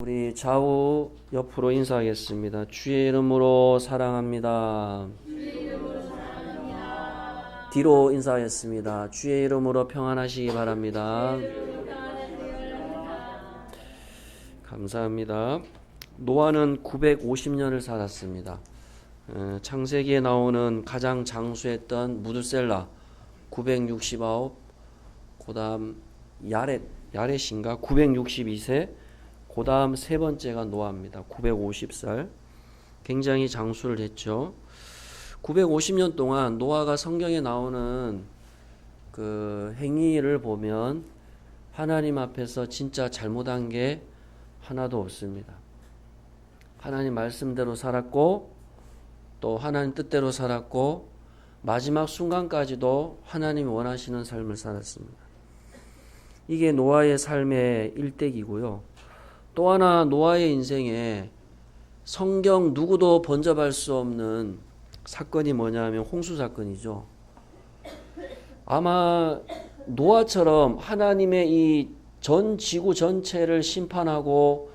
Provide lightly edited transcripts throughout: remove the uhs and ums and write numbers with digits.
우리 좌우 옆으로 인사하겠습니다. 주의 이름으로 사랑합니다. 뒤로 인사하겠습니다. 주의 이름으로 평안하시기 바랍니다. 감사합니다. 노아는 950년을 살았습니다. 창세기에 나오는 가장 장수했던 무드셀라 969, 그 다음 야렛인가 962세, 그 다음 세 번째가 노아입니다. 950살. 굉장히 장수를 했죠. 950년 동안 노아가 성경에 나오는 그 행위를 보면 하나님 앞에서 진짜 잘못한 게 하나도 없습니다. 하나님 말씀대로 살았고, 또 하나님 뜻대로 살았고, 마지막 순간까지도 하나님이 원하시는 삶을 살았습니다. 이게 노아의 삶의 일대기고요. 또 하나 노아의 인생에 성경 누구도 번잡할 수 없는 사건이 뭐냐면 홍수 사건이죠. 아마 노아처럼 하나님의 이 전 지구 전체를 심판하고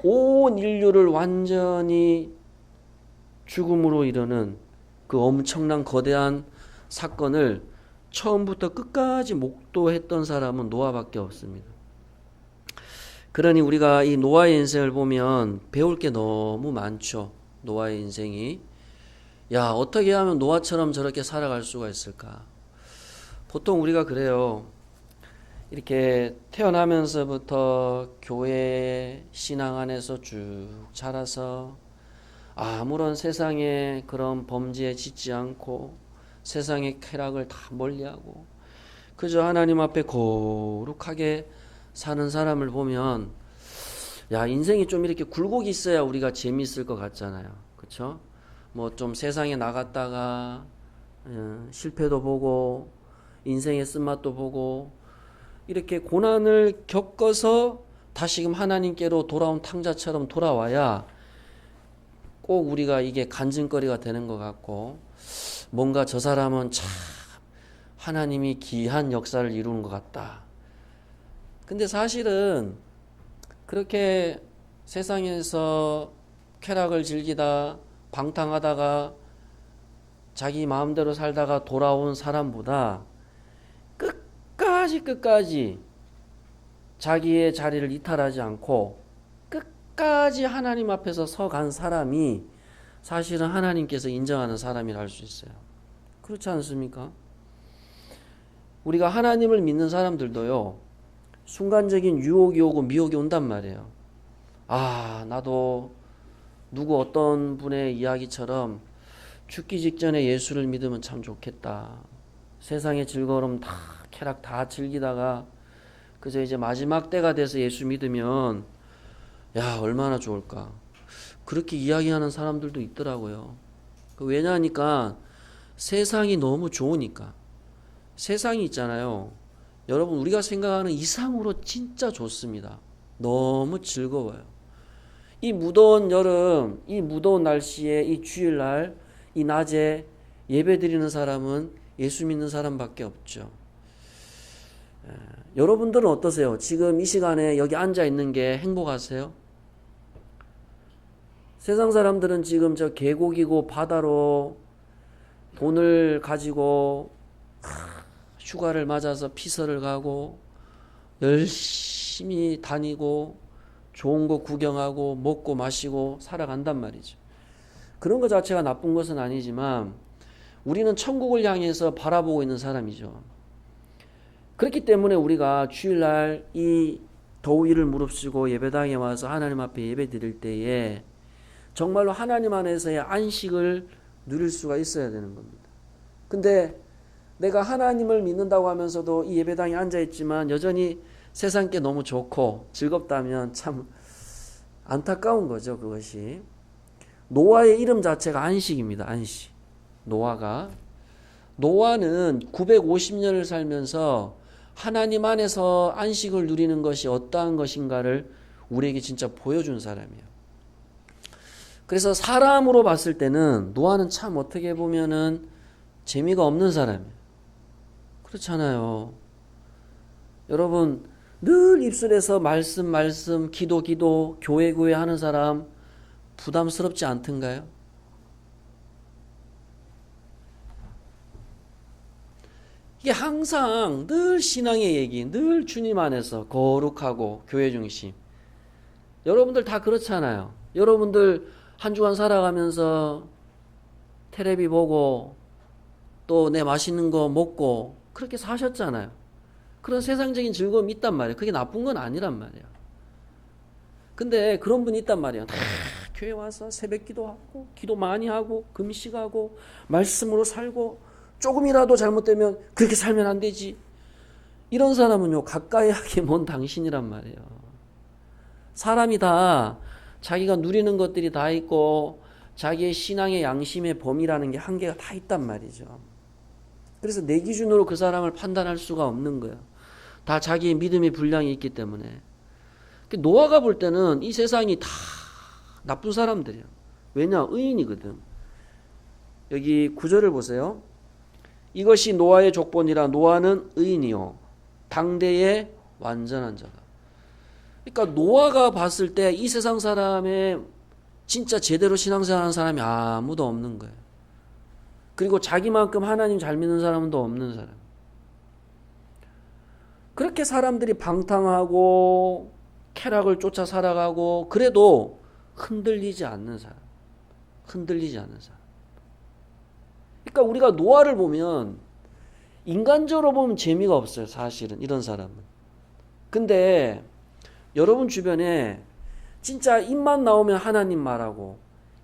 온 인류를 완전히 죽음으로 이르는 그 엄청난 거대한 사건을 처음부터 끝까지 목도했던 사람은 노아밖에 없습니다. 그러니 우리가 이 노아의 인생을 보면 배울 게 너무 많죠. 노아의 인생이. 야, 어떻게 하면 노아처럼 저렇게 살아갈 수가 있을까? 보통 우리가 그래요. 이렇게 태어나면서부터 교회 신앙 안에서 쭉 자라서 아무런 세상의 그런 범죄에 짓지 않고 세상의 쾌락을 다 멀리하고 그저 하나님 앞에 거룩하게 사는 사람을 보면 야, 인생이 좀 이렇게 굴곡이 있어야 우리가 재미있을 것 같잖아요. 그렇죠? 뭐 좀 세상에 나갔다가 실패도 보고 인생의 쓴맛도 보고 이렇게 고난을 겪어서 다시금 하나님께로 돌아온 탕자처럼 돌아와야 꼭 우리가 이게 간증거리가 되는 것 같고 뭔가 저 사람은 참 하나님이 기이한 역사를 이루는 것 같다. 근데 사실은 그렇게 세상에서 쾌락을 즐기다 방탕하다가 자기 마음대로 살다가 돌아온 사람보다 끝까지 자기의 자리를 이탈하지 않고 끝까지 하나님 앞에서 서간 사람이 사실은 하나님께서 인정하는 사람이라 할 수 있어요. 그렇지 않습니까? 우리가 하나님을 믿는 사람들도요, 순간적인 유혹이 오고 미혹이 온단 말이에요. 아, 나도 누구 어떤 분의 이야기처럼 죽기 직전에 예수를 믿으면 참 좋겠다. 세상의 즐거움 다 쾌락 다 즐기다가 그저 이제 마지막 때가 돼서 예수 믿으면 야, 얼마나 좋을까. 그렇게 이야기하는 사람들도 있더라고요. 왜냐하니까 세상이 너무 좋으니까. 세상이 있잖아요. 여러분, 우리가 생각하는 이상으로 진짜 좋습니다. 너무 즐거워요. 이 무더운 여름, 이 무더운 날씨에 이 주일날, 이 낮에 예배 드리는 사람은 예수 믿는 사람밖에 없죠. 여러분들은 어떠세요? 지금 이 시간에 여기 앉아 있는 게 행복하세요? 세상 사람들은 지금 저 계곡이고 바다로 돈을 가지고 휴가를 맞아서 피서를 가고 열심히 다니고 좋은 거 구경하고 먹고 마시고 살아간단 말이죠. 그런 것 자체가 나쁜 것은 아니지만 우리는 천국을 향해서 바라보고 있는 사람이죠. 그렇기 때문에 우리가 주일날 이 더위를 무릅쓰고 예배당에 와서 하나님 앞에 예배 드릴 때에 정말로 하나님 안에서의 안식을 누릴 수가 있어야 되는 겁니다. 근데 내가 하나님을 믿는다고 하면서도 이 예배당에 앉아있지만 여전히 세상 게 너무 좋고 즐겁다면 참 안타까운 거죠. 그것이. 노아의 이름 자체가 안식입니다. 안식. 노아는 950년을 살면서 하나님 안에서 안식을 누리는 것이 어떠한 것인가를 우리에게 진짜 보여준 사람이에요. 그래서 사람으로 봤을 때는 노아는 참 어떻게 보면은 재미가 없는 사람이에요. 그렇잖아요. 여러분, 늘 입술에서 말씀, 기도, 교회 하는 사람 부담스럽지 않던가요? 이게 항상 늘 신앙의 얘기, 늘 주님 안에서 거룩하고 교회 중심. 여러분들 다 그렇잖아요. 여러분들 한 주간 살아가면서 텔레비 보고 또 내 맛있는 거 먹고 그렇게 사셨잖아요. 그런 세상적인 즐거움이 있단 말이에요. 그게 나쁜 건 아니란 말이에요. 근데 그런 분이 있단 말이에요. 다 교회 와서 새벽 기도하고 기도 많이 하고 금식하고 말씀으로 살고 조금이라도 잘못되면 그렇게 살면 안 되지. 이런 사람은요, 가까이 하기 먼 당신이란 말이에요. 사람이 다 자기가 누리는 것들이 다 있고 자기의 신앙의 양심의 범위라는 게 한계가 다 있단 말이죠. 그래서 내 기준으로 그 사람을 판단할 수가 없는 거예요. 다 자기의 믿음의 분량이 있기 때문에. 노아가 볼 때는 이 세상이 다 나쁜 사람들이에요. 왜냐? 의인이거든. 여기 9절을 보세요. 이것이 노아의 족본이라 하는 의인이요 당대의 완전한 자다. 그러니까 노아가 봤을 때 이 세상 사람의 진짜 제대로 신앙생활하는 사람이 아무도 없는 거예요. 그리고 자기만큼 하나님 잘 믿는 사람은 또 없는 사람. 그렇게 사람들이 방탕하고 쾌락을 쫓아 살아가고 그래도 흔들리지 않는 사람. 흔들리지 않는 사람. 그러니까 우리가 노아를 보면 인간적으로 보면 재미가 없어요. 사실은 이런 사람은. 근데 여러분 주변에 진짜 입만 나오면 하나님 말하고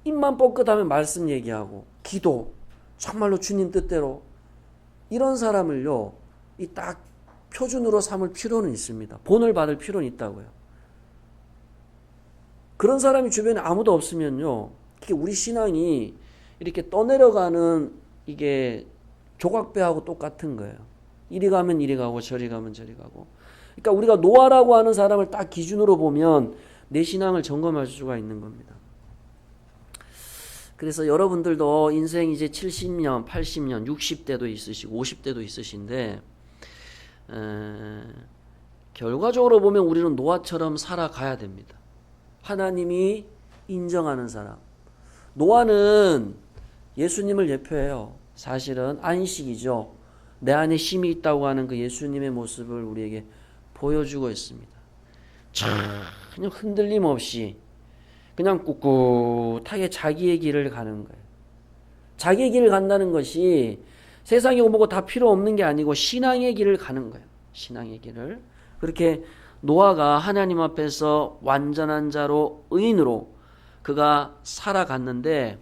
입만 뻥끗하면 말씀 얘기하고 기도 정말로 주님 뜻대로 이런 사람을요 이 딱 표준으로 삼을 필요는 있습니다. 본을 받을 필요는 있다고요. 그런 사람이 주변에 아무도 없으면요 우리 신앙이 이렇게 떠내려가는 이게 조각배하고 똑같은 거예요. 이리 가면 이리 가고 저리 가면 저리 가고. 그러니까 우리가 노아라고 하는 사람을 딱 기준으로 보면 내 신앙을 점검할 수가 있는 겁니다. 그래서 여러분들도 인생 이제 70년, 80년, 60대도 있으시고 50대도 있으신데 결과적으로 보면 우리는 노아처럼 살아가야 됩니다. 하나님이 인정하는 사람. 노아는 예수님을 예표해요. 사실은 안식이죠. 내 안에 힘이 있다고 하는 그 예수님의 모습을 우리에게 보여주고 있습니다. 전혀 흔들림 없이 그냥 꿋꿋하게 자기의 길을 가는 거예요. 자기의 길을 간다는 것이 세상에 오고 다 필요 없는 게 아니고 신앙의 길을 가는 거예요. 신앙의 길을. 그렇게 노아가 하나님 앞에서 완전한 자로 의인으로 그가 살아갔는데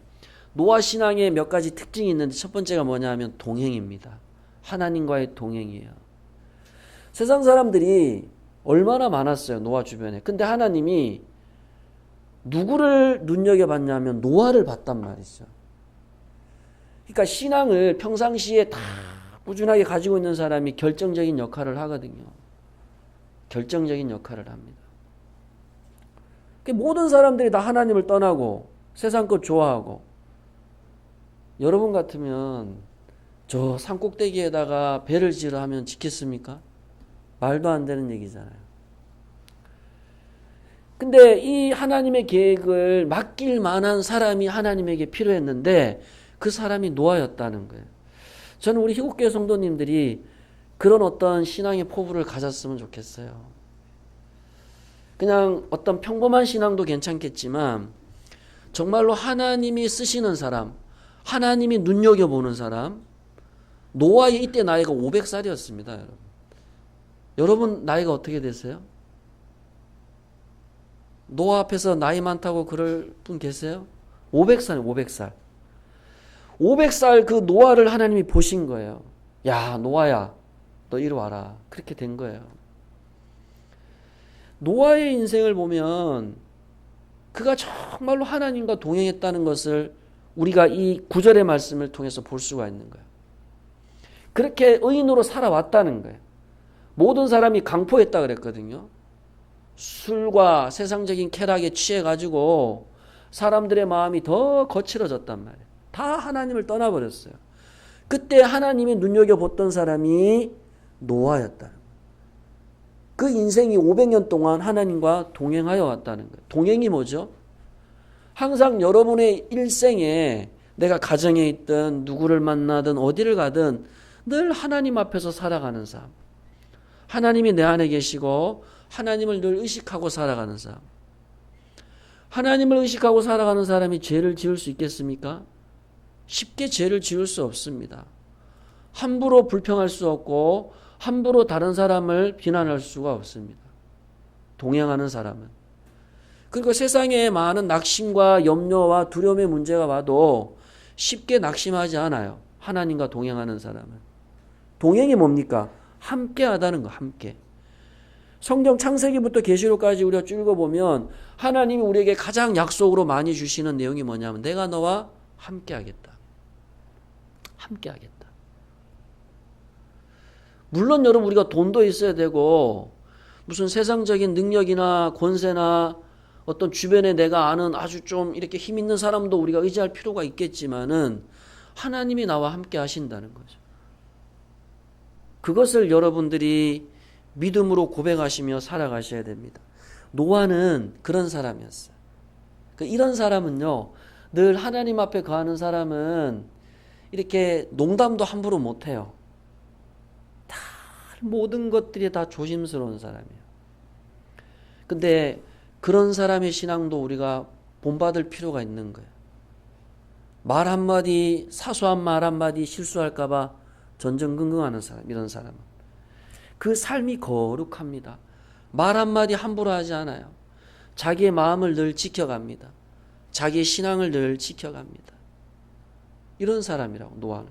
노아 신앙에 몇 가지 특징이 있는데 첫 번째가 뭐냐 하면 동행입니다. 하나님과의 동행이에요. 세상 사람들이 얼마나 많았어요. 노아 주변에. 근데 하나님이 누구를 눈여겨봤냐면 노아를 봤단 말이죠. 그러니까 신앙을 평상시에 다 꾸준하게 가지고 있는 사람이 결정적인 역할을 하거든요. 결정적인 역할을 합니다. 모든 사람들이 다 하나님을 떠나고 세상 것 좋아하고 여러분 같으면 저 산꼭대기에다가 배를 지으라 하면 짓겠습니까? 말도 안 되는 얘기잖아요. 근데 이 하나님의 계획을 맡길 만한 사람이 하나님에게 필요했는데 그 사람이 노아였다는 거예요. 저는 우리 희곡교회 성도님들이 그런 어떤 신앙의 포부를 가졌으면 좋겠어요. 그냥 어떤 평범한 신앙도 괜찮겠지만 정말로 하나님이 쓰시는 사람, 하나님이 눈여겨보는 사람. 노아의 이때 나이가 500살이었습니다. 여러분. 여러분 나이가 어떻게 되세요? 노아 앞에서 나이 많다고 그럴 분 계세요? 500살, 500살. 500살 그 노아를 하나님이 보신 거예요. 야, 노아야, 너 이리 와라. 그렇게 된 거예요. 노아의 인생을 보면 그가 정말로 하나님과 동행했다는 것을 우리가 이 9절의 말씀을 통해서 볼 수가 있는 거예요. 그렇게 의인으로 살아왔다는 거예요. 모든 사람이 강포했다 그랬거든요. 술과 세상적인 쾌락에 취해가지고 사람들의 마음이 더 거칠어졌단 말이에요. 다 하나님을 떠나버렸어요. 그때 하나님이 눈여겨봤던 사람이 노아였다는 거예요. 그 인생이 500년 동안 하나님과 동행하여 왔다는 거예요. 동행이 뭐죠? 항상 여러분의 일생에 내가 가정에 있든 누구를 만나든 어디를 가든 늘 하나님 앞에서 살아가는 삶. 하나님이 내 안에 계시고 하나님을 늘 의식하고 살아가는 삶. 하나님을 의식하고 살아가는 사람이 죄를 지을 수 있겠습니까? 쉽게 죄를 지을 수 없습니다. 함부로 불평할 수 없고 함부로 다른 사람을 비난할 수가 없습니다. 동행하는 사람은. 그리고 세상에 많은 낙심과 염려와 두려움의 문제가 와도 쉽게 낙심하지 않아요. 하나님과 동행하는 사람은. 동행이 뭡니까? 함께 하다는 거, 함께. 성경 창세기부터 계시록까지 우리가 쭉 읽어보면 하나님이 우리에게 가장 약속으로 많이 주시는 내용이 뭐냐면 내가 너와 함께 하겠다. 함께 하겠다. 물론 여러분 우리가 돈도 있어야 되고 무슨 세상적인 능력이나 권세나 어떤 주변에 내가 아는 아주 좀 이렇게 힘 있는 사람도 우리가 의지할 필요가 있겠지만은 하나님이 나와 함께 하신다는 거죠. 그것을 여러분들이 믿음으로 고백하시며 살아가셔야 됩니다. 노아는 그런 사람이었어요. 이런 사람은요, 늘 하나님 앞에 거하는 사람은 이렇게 농담도 함부로 못해요. 다 모든 것들이 다 조심스러운 사람이에요. 근데 그런 사람의 신앙도 우리가 본받을 필요가 있는 거예요. 말 한마디, 사소한 말 한마디 실수할까봐 전전긍긍하는 사람, 이런 사람은. 그 삶이 거룩합니다. 말 한마디 함부로 하지 않아요. 자기의 마음을 늘 지켜갑니다. 자기의 신앙을 늘 지켜갑니다. 이런 사람이라고, 노아는.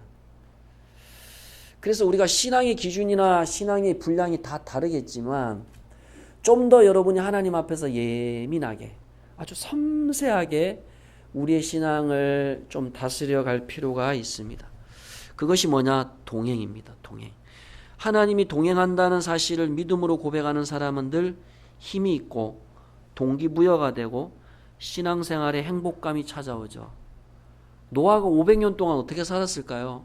그래서 우리가 신앙의 기준이나 신앙의 분량이 다 다르겠지만 좀 더 여러분이 하나님 앞에서 예민하게, 아주 섬세하게 우리의 신앙을 좀 다스려 갈 필요가 있습니다. 그것이 뭐냐? 동행입니다. 동행. 하나님이 동행한다는 사실을 믿음으로 고백하는 사람은 늘 힘이 있고 동기부여가 되고 신앙생활에 행복감이 찾아오죠. 노아가 500년 동안 어떻게 살았을까요?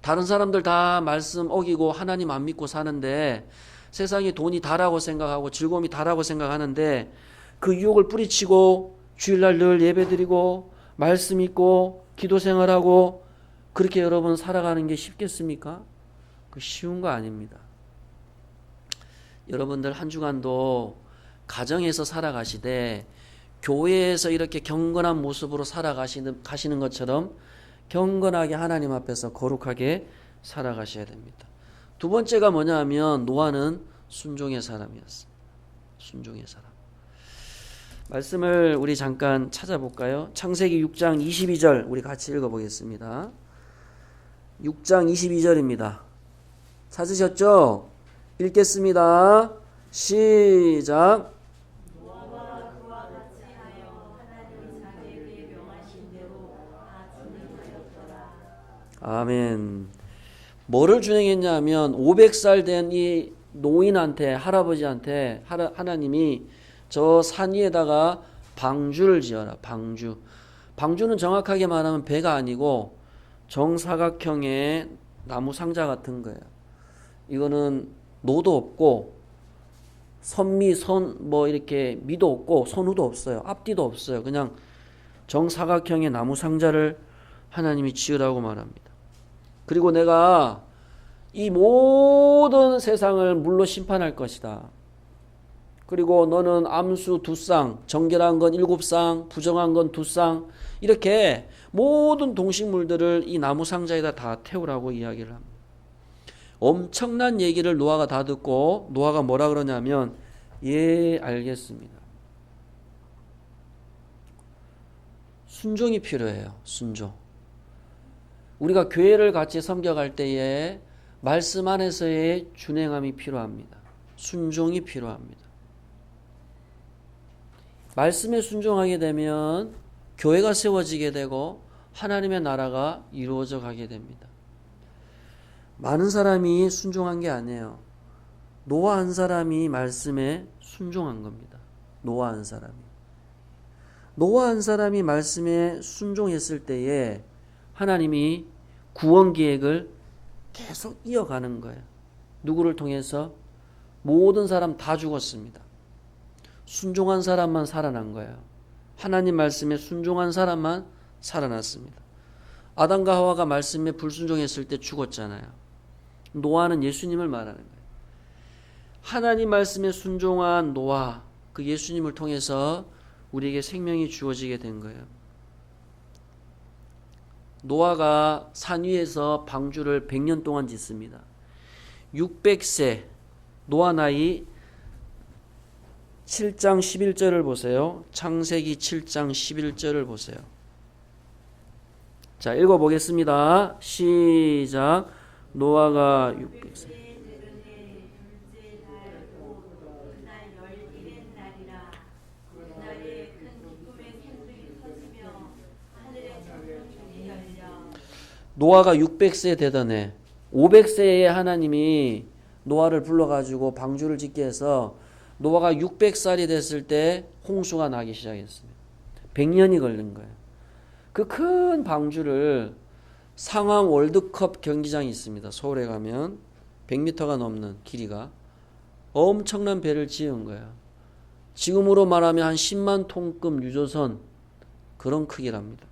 다른 사람들 다 말씀 어기고 하나님 안 믿고 사는데 세상에 돈이 다라고 생각하고 즐거움이 다라고 생각하는데 그 유혹을 뿌리치고 주일날 늘 예배드리고 말씀 읽고 기도 생활하고 그렇게 여러분 살아가는 게 쉽겠습니까? 그 쉬운 거 아닙니다. 여러분들 한 주간도 가정에서 살아가시되 교회에서 이렇게 경건한 모습으로 살아가시는 것처럼 경건하게 하나님 앞에서 거룩하게 살아가셔야 됩니다. 두 번째가 뭐냐 하면 노아는 순종의 사람이었어요. 순종의 사람. 말씀을 우리 잠깐 찾아볼까요? 창세기 6장 22절 우리 같이 읽어보겠습니다. 6장 22절입니다. 찾으셨죠? 읽겠습니다. 시작. 아멘. 뭐를 준행했냐 하면 500살 된 이 노인한테, 할아버지한테 하나님이 저 산 위에다가 방주를 지어라. 방주. 방주는 정확하게 말하면 배가 아니고 정사각형의 나무 상자 같은 거예요. 이거는 노도 없고 이렇게 미도 없고 선우도 없어요. 앞뒤도 없어요. 그냥 정사각형의 나무 상자를 하나님이 지으라고 말합니다. 그리고 내가 이 모든 세상을 물로 심판할 것이다. 그리고 너는 암수 2쌍, 정결한 건 7쌍, 부정한 건 2쌍, 이렇게 모든 동식물들을 이 나무 상자에다 다 태우라고 이야기를 합니다. 엄청난 얘기를 노아가 다 듣고 노아가 뭐라 그러냐면 예, 알겠습니다. 순종이 필요해요. 순종. 우리가 교회를 같이 섬겨갈 때에 말씀 안에서의 준행함이 필요합니다. 순종이 필요합니다. 말씀에 순종하게 되면 교회가 세워지게 되고 하나님의 나라가 이루어져 가게 됩니다. 많은 사람이 순종한 게 아니에요. 노아 한 사람이 말씀에 순종한 겁니다. 노아 한 사람이. 노아 한 사람이 말씀에 순종했을 때에 하나님이 구원 계획을 계속 이어가는 거예요. 누구를 통해서? 모든 사람 다 죽었습니다. 순종한 사람만 살아난 거예요. 하나님 말씀에 순종한 사람만 살아났습니다. 아담과 하와가 말씀에 불순종했을 때 죽었잖아요. 노아는 예수님을 말하는 거예요. 하나님 말씀에 순종한 노아, 그 예수님을 통해서 우리에게 생명이 주어지게 된 거예요. 노아가 산 위에서 방주를 100년 동안 짓습니다. 600세, 노아 나이 7장 11절을 보세요. 창세기 7장 11절을 보세요. 자, 읽어보겠습니다. 시작. 노아가 600세. 노아가 600세 되던 해, 500세에 하나님이 노아를 불러가지고 방주를 짓게 해서 노아가 600살이 됐을 때 홍수가 나기 시작했습니다. 100년이 걸린 거예요. 그 큰 방주를 상암 월드컵 경기장이 있습니다. 서울에 가면 100m가 넘는 길이가 엄청난 배를 지은 거예요. 지금으로 말하면 한 10만 톤급 유조선 그런 크기랍니다.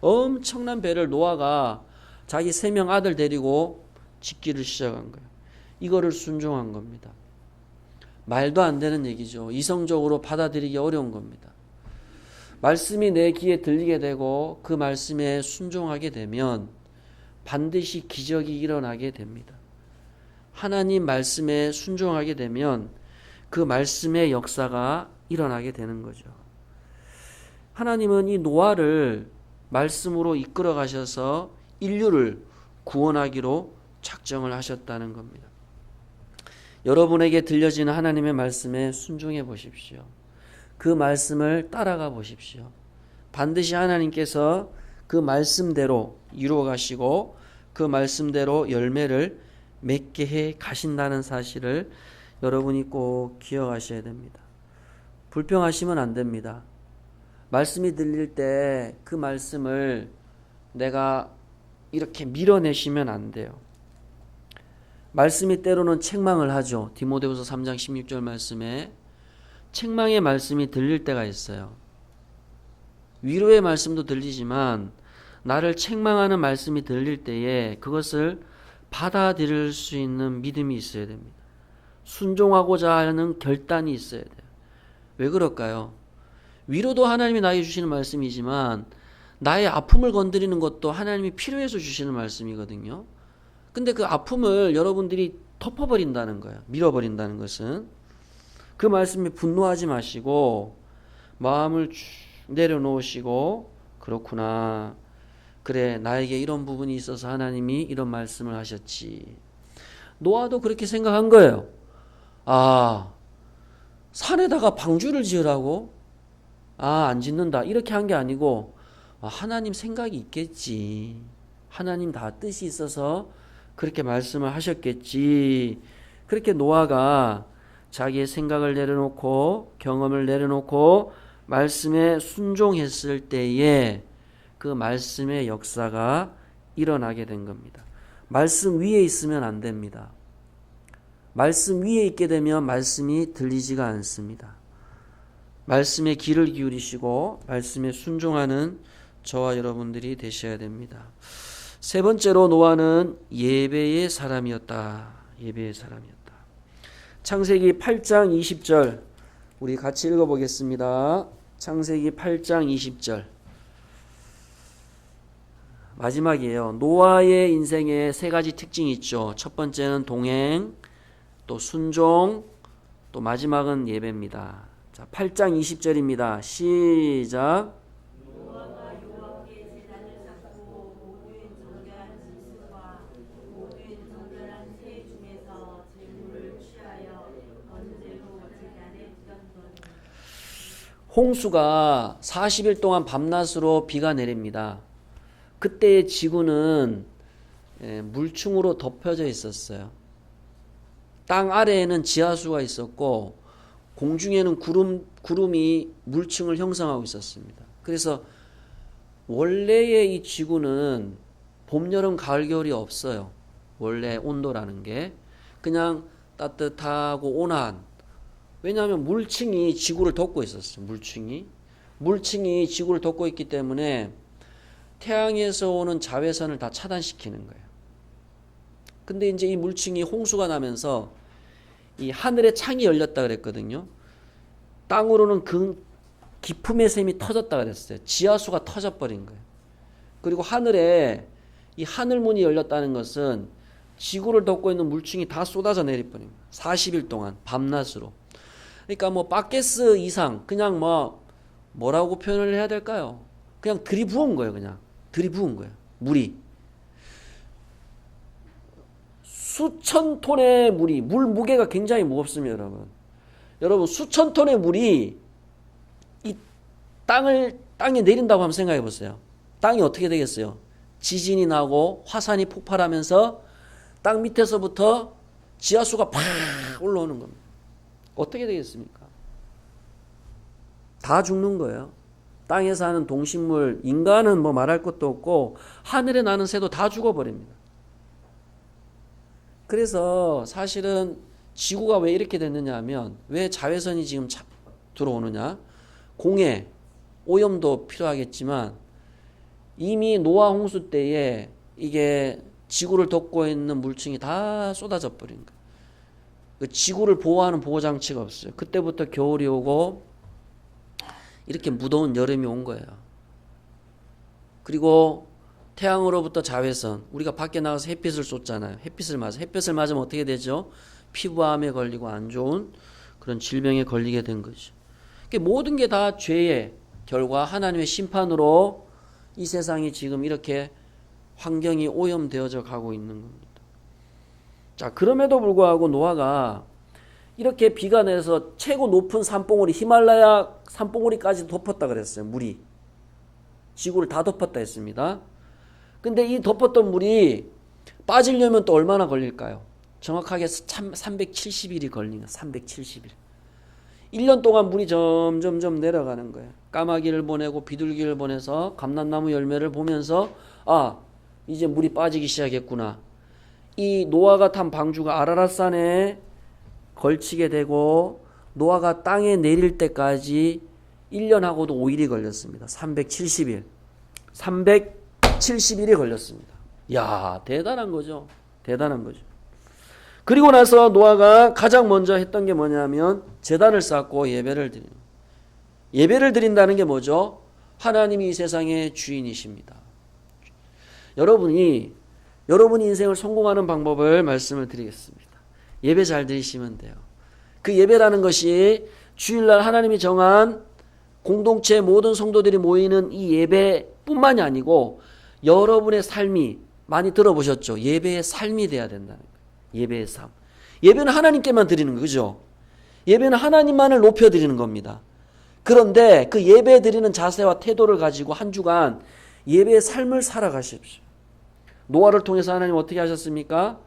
엄청난 배를 노아가 자기 3명 아들 데리고 짓기를 시작한 거예요. 이거를 순종한 겁니다. 말도 안 되는 얘기죠. 이성적으로 받아들이기 어려운 겁니다. 말씀이 내 귀에 들리게 되고 그 말씀에 순종하게 되면 반드시 기적이 일어나게 됩니다. 하나님 말씀에 순종하게 되면 그 말씀의 역사가 일어나게 되는 거죠. 하나님은 이 노아를 말씀으로 이끌어 가셔서 인류를 구원하기로 작정을 하셨다는 겁니다. 여러분에게 들려지는 하나님의 말씀에 순종해 보십시오. 그 말씀을 따라가 보십시오. 반드시 하나님께서 그 말씀대로 이루어 가시고 그 말씀대로 열매를 맺게 해 가신다는 사실을 여러분이 꼭 기억하셔야 됩니다. 불평하시면 안 됩니다. 말씀이 들릴 때 그 말씀을 내가 이렇게 밀어내시면 안 돼요. 말씀이 때로는 책망을 하죠. 디모데후서 3장 16절 말씀에 책망의 말씀이 들릴 때가 있어요. 위로의 말씀도 들리지만 나를 책망하는 말씀이 들릴 때에 그것을 받아들일 수 있는 믿음이 있어야 됩니다. 순종하고자 하는 결단이 있어야 돼요. 왜 그럴까요? 위로도 하나님이 나에게 주시는 말씀이지만 나의 아픔을 건드리는 것도 하나님이 필요해서 주시는 말씀이거든요. 근데 그 아픔을 여러분들이 덮어버린다는 거예요. 밀어버린다는 것은. 그 말씀에 분노하지 마시고 마음을 내려놓으시고 그렇구나. 그래, 나에게 이런 부분이 있어서 하나님이 이런 말씀을 하셨지. 노아도 그렇게 생각한 거예요. 아, 산에다가 방주를 지으라고? 아, 안 짓는다. 이렇게 한 게 아니고 하나님 생각이 있겠지. 하나님 다 뜻이 있어서 그렇게 말씀을 하셨겠지. 그렇게 노아가 자기의 생각을 내려놓고 경험을 내려놓고 말씀에 순종했을 때에 그 말씀의 역사가 일어나게 된 겁니다. 말씀 위에 있으면 안 됩니다. 말씀 위에 있게 되면 말씀이 들리지가 않습니다. 말씀에 귀를 기울이시고 말씀에 순종하는 저와 여러분들이 되셔야 됩니다. 세 번째로 노아는 예배의 사람이었다. 예배의 사람이었다. 창세기 8장 20절 우리 같이 읽어보겠습니다. 창세기 8장 20절 마지막이에요. 노아의 인생에 세 가지 특징이 있죠. 첫 번째는 동행, 또 순종, 또 마지막은 예배입니다. 자, 8장 20절입니다. 시작. 노아가 여호와께 제단을 쌓고 모든 정결한 짐승과 모든 정결한 새 중에서 제물을 취하여 번제로 제단에 드렸더니 홍수가 40일 동안 밤낮으로 비가 내립니다. 그때의 지구는 물층으로 덮여져 있었어요. 땅 아래에는 지하수가 있었고 공중에는 구름이 물층을 형성하고 있었습니다. 그래서 원래의 이 지구는 봄, 여름, 가을, 겨울이 없어요. 원래 온도라는 게 그냥 따뜻하고 온화한. 왜냐하면 물층이 지구를 덮고 있었어요. 물층이 지구를 덮고 있기 때문에 태양에서 오는 자외선을 다 차단시키는 거예요. 근데 이제 이 물층이 홍수가 나면서 이 하늘의 창이 열렸다 그랬거든요. 땅으로는 그 기품의 샘이 터졌다 그랬어요. 지하수가 터져버린 거예요. 그리고 하늘에 이 하늘문이 열렸다는 것은 지구를 덮고 있는 물층이 다 쏟아져 내려버린 거예요. 40일 동안 밤낮으로. 그러니까 뭐 바게스 이상 그냥 뭐라고 표현을 해야 될까요? 그냥 들이부은 거예요. 그냥 들이부은 거예요. 물이. 수천 톤의 물이, 물 무게가 굉장히 무겁습니다, 여러분. 여러분, 수천 톤의 물이 이 땅에 내린다고 한번 생각해 보세요. 땅이 어떻게 되겠어요? 지진이 나고 화산이 폭발하면서 땅 밑에서부터 지하수가 팍 올라오는 겁니다. 어떻게 되겠습니까? 다 죽는 거예요. 땅에 사는 동식물, 인간은 뭐 말할 것도 없고 하늘에 나는 새도 다 죽어버립니다. 그래서 사실은 지구가 왜 이렇게 됐느냐 하면 왜 자외선이 지금 들어오느냐, 공해, 오염도 필요하겠지만 이미 노아 홍수 때에 이게 지구를 덮고 있는 물층이 다 쏟아져 버린 거예요. 그 지구를 보호하는 보호장치가 없어요. 그때부터 겨울이 오고 이렇게 무더운 여름이 온 거예요. 그리고 태양으로부터 자외선, 우리가 밖에 나가서 햇빛을 쏟잖아요. 햇빛을 맞으면 어떻게 되죠? 피부암에 걸리고 안 좋은 그런 질병에 걸리게 된 거죠. 모든 게 다 죄의 결과, 하나님의 심판으로 이 세상이 지금 이렇게 환경이 오염되어져 가고 있는 겁니다. 자, 그럼에도 불구하고 노아가 이렇게 비가 내서 최고 높은 산봉우리, 히말라야 산봉우리까지 덮었다 그랬어요. 물이. 지구를 다 덮었다 했습니다. 근데 이 덮었던 물이 빠지려면 또 얼마나 걸릴까요? 정확하게 370일이 걸린 거예요. 370일. 1년 동안 물이 점점 내려가는 거예요. 까마귀를 보내고 비둘기를 보내서 감람나무 열매를 보면서 이제 물이 빠지기 시작했구나. 이 노아가 탄 방주가 아라랏산에 걸치게 되고 노아가 땅에 내릴 때까지 1년하고도 5일이 걸렸습니다. 370일. 370일이 걸렸습니다. 야, 대단한 거죠. 대단한 거죠. 그리고 나서 노아가 가장 먼저 했던 게 뭐냐면 제단을 쌓고 예배를 드려요. 예배를 드린다는 게 뭐죠? 하나님이 이 세상의 주인이십니다. 여러분이 인생을 성공하는 방법을 말씀을 드리겠습니다. 예배 잘 드리시면 돼요. 그 예배라는 것이 주일날 하나님이 정한 공동체 모든 성도들이 모이는 이 예배뿐만이 아니고 여러분의 삶이, 많이 들어보셨죠? 예배의 삶이 돼야 된다는 거예요. 예배의 삶. 예배는 하나님께만 드리는 거죠. 그죠? 예배는 하나님만을 높여드리는 겁니다. 그런데 그 예배 드리는 자세와 태도를 가지고 한 주간 예배의 삶을 살아가십시오. 노아를 통해서 하나님 어떻게 하셨습니까?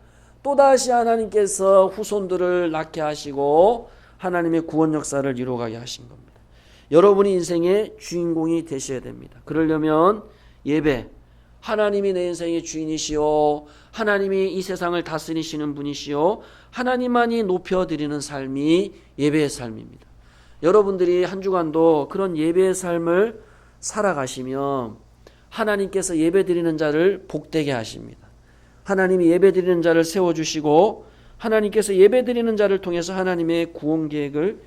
또다시 하나님께서 후손들을 낳게 하시고 하나님의 구원 역사를 이루어가게 하신 겁니다. 여러분이 인생의 주인공이 되셔야 됩니다. 그러려면 예배, 하나님이 내 인생의 주인이시오, 하나님이 이 세상을 다스리시는 분이시오, 하나님만이 높여드리는 삶이 예배의 삶입니다. 여러분들이 한 주간도 그런 예배의 삶을 살아가시면 하나님께서 예배드리는 자를 복되게 하십니다. 하나님이 예배드리는 자를 세워주시고 하나님께서 예배드리는 자를 통해서 하나님의 구원 계획을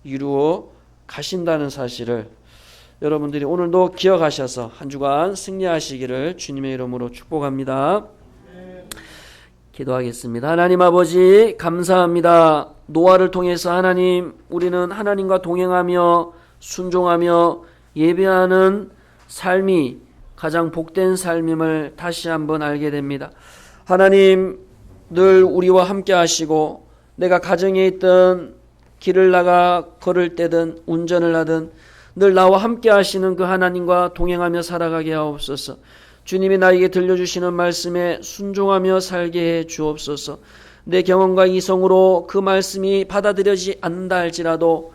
이루어 가신다는 사실을 여러분들이 오늘도 기억하셔서 한 주간 승리하시기를 주님의 이름으로 축복합니다. 기도하겠습니다. 하나님 아버지 감사합니다. 노아를 통해서 하나님, 우리는 하나님과 동행하며 순종하며 예배하는 삶이 가장 복된 삶임을 다시 한번 알게 됩니다. 하나님, 늘 우리와 함께 하시고 내가 가정에 있든 길을 나가 걸을 때든 운전을 하든 늘 나와 함께 하시는 그 하나님과 동행하며 살아가게 하옵소서. 주님이 나에게 들려주시는 말씀에 순종하며 살게 해 주옵소서. 내 경험과 이성으로 그 말씀이 받아들여지지 않는다 할지라도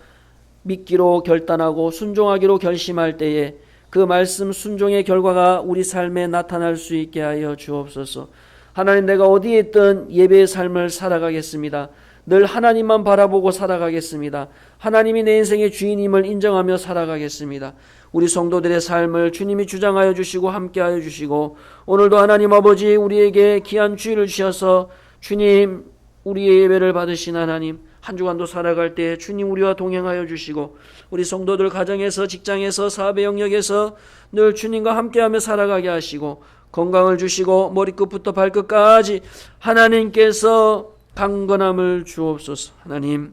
믿기로 결단하고 순종하기로 결심할 때에 그 말씀 순종의 결과가 우리 삶에 나타날 수 있게 하여 주옵소서. 하나님, 내가 어디에 있든 예배의 삶을 살아가겠습니다. 늘 하나님만 바라보고 살아가겠습니다. 하나님이 내 인생의 주인임을 인정하며 살아가겠습니다. 우리 성도들의 삶을 주님이 주장하여 주시고 함께하여 주시고, 오늘도 하나님 아버지 우리에게 귀한 주의를 주셔서 주님, 우리의 예배를 받으신 하나님, 한 주간도 살아갈 때 주님 우리와 동행하여 주시고, 우리 성도들 가정에서, 직장에서, 사업의 영역에서 늘 주님과 함께하며 살아가게 하시고, 건강을 주시고 머리끝부터 발끝까지 하나님께서 강건함을 주옵소서. 하나님,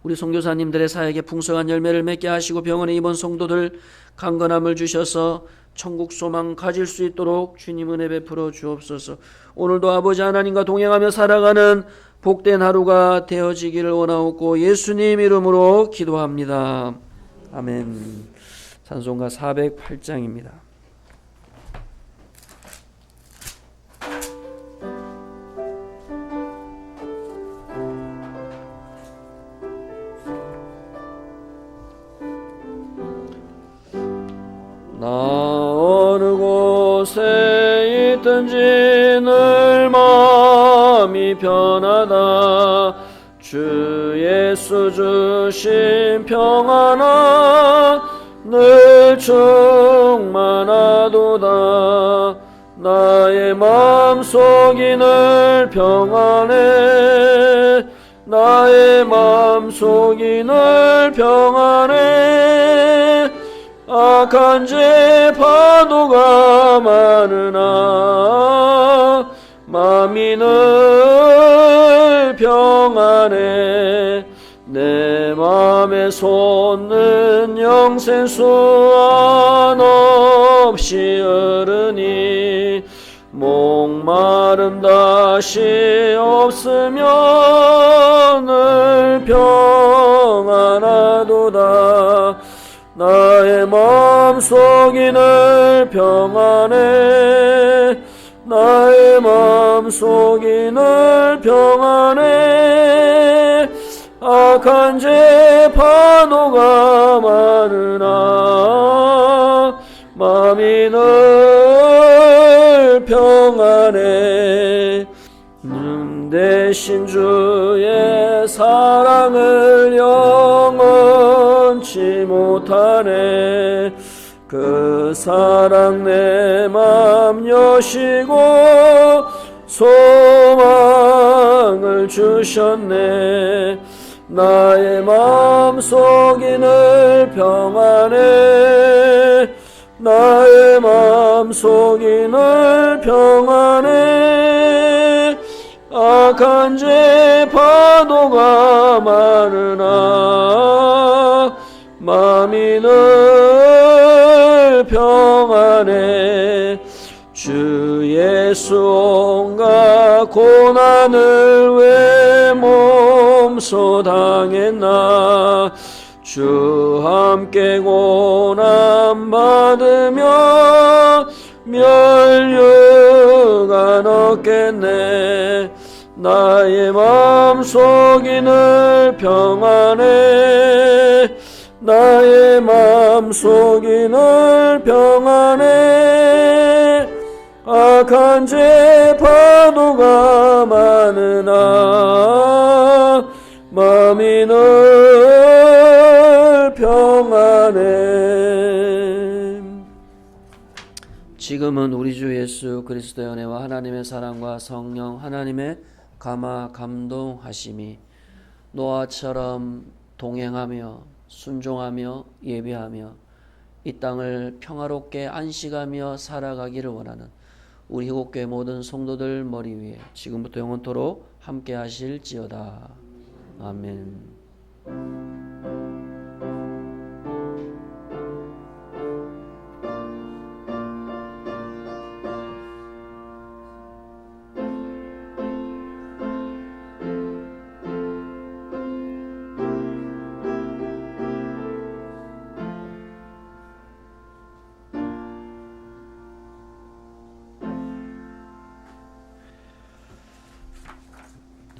우리 선교사님들의 사역에 풍성한 열매를 맺게 하시고, 병원에 입원 성도들 강건함을 주셔서 천국 소망 가질 수 있도록 주님 은혜 베풀어 주옵소서. 오늘도 아버지 하나님과 동행하며 살아가는 복된 하루가 되어지기를 원하옵고 예수님 이름으로 기도합니다. 아멘. 찬송가 408장입니다. 나 어느 곳에 있든지 늘 마음이 편하다. 주 예수 주신 평안아 늘 충만하도다. 나의 마음속이 늘 평안해. 나의 마음속이 늘 평안해. 악한 죄 파도가 많으나 마음이 늘 평안해. 내 맘에 솟는 영생수 한없이 흐르니 목마름 다시 없으며 늘 평안하도다. 나의 마음속이 늘 평안해. 나의 마음속이 늘 평안해. 악한 죄 파도가 많으나 마음이 늘 평안해. 대신 주의 사랑을 영원치 못하네. 그 사랑 내 맘 여시고 소망을 주셨네. 나의 마음속이 늘 평안해. 나의 마음속이 늘 평안해. 악한 죄 파도가 많으나 마음이 늘 평안해. 주 예수 온갖 고난을 왜 몸소 당했나. 주 함께 고난 받으며 멸류관 얻겠네. 나의 마음속이 늘 평안해. 나의 마음속이 늘 평안해. 악한 죄 파도가 많으나 마음이 늘 평안해. 지금은 우리 주 예수 그리스도의 은혜와 하나님의 사랑과 성령 하나님의 감화 감동하심이 노아처럼 동행하며 순종하며 예배하며 이 땅을 평화롭게 안식하며 살아가기를 원하는 우리 희곡교회 모든 성도들 머리 위에 지금부터 영원토록 함께 하실지어다. 아멘.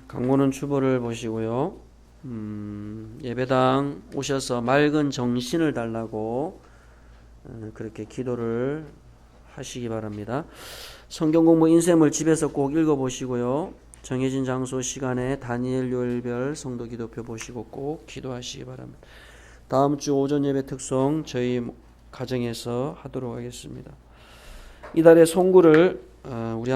강모는 주보를 보시고요. 예배당 오셔서 맑은 정신을 달라고 그렇게 기도를 하시기 바랍니다. 성경 공부 인셈을 집에서 꼭 읽어보시고요. 정해진 장소 시간에 다니엘 요일별 성도 기도표 보시고 꼭 기도하시기 바랍니다. 다음 주 오전 예배 특송 저희 가정에서 하도록 하겠습니다. 이달의 송구를 우리